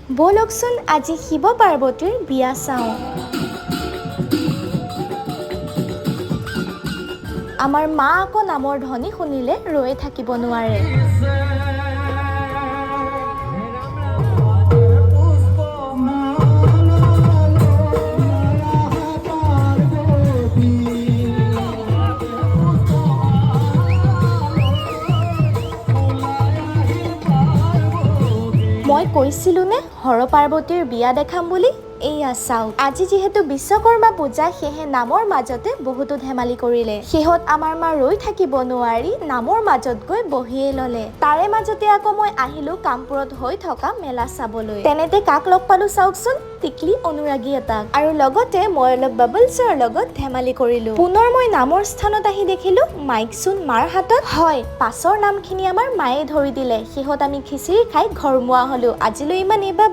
বলকচোন আজি শিৱ পাৰ্বতীৰ বিয়া চাওঁ। আমাৰ মা আকৌ নামৰ ধ্বনি শুনিলে ৰৈ থাকিব নোৱাৰে। মই কৈছিলোনে হৰ পাৰ্বতীৰ বিয়া দেখাম বুলি? এইয়া চাওক, আজি যিহেতু বিশ্বকৰ্মা পূজা, সেয়েহে নামৰ মাজতে বহুতো ধেমালি কৰিলে। শেহত আমাৰ মা ৰৈ থাকিব নোৱাৰি নামৰ মাজত গৈ বহিয়ে ললে। তাৰে মাজতে আকৌ মই আহিলো কামপুৰত হৈ থকা মেলা চাবলৈ। তেনেতে কাক লগ পালো চাওকচোন, টিকলি অনুৰাগী এটাক। আৰু লগতে মই অলপ বাবলছৰ লগত ধেমালি কৰিলো। পুনৰ মই নামৰ স্থানত আহি দেখিলো মাইকচোন মাৰ হাতত। হয়, পাছৰ নামখিনি আমাৰ মায়ে ধৰি দিলে। শেহত আমি খিচিৰি খাই ঘৰমুৱা হলো। আজিলৈ ইমানেই।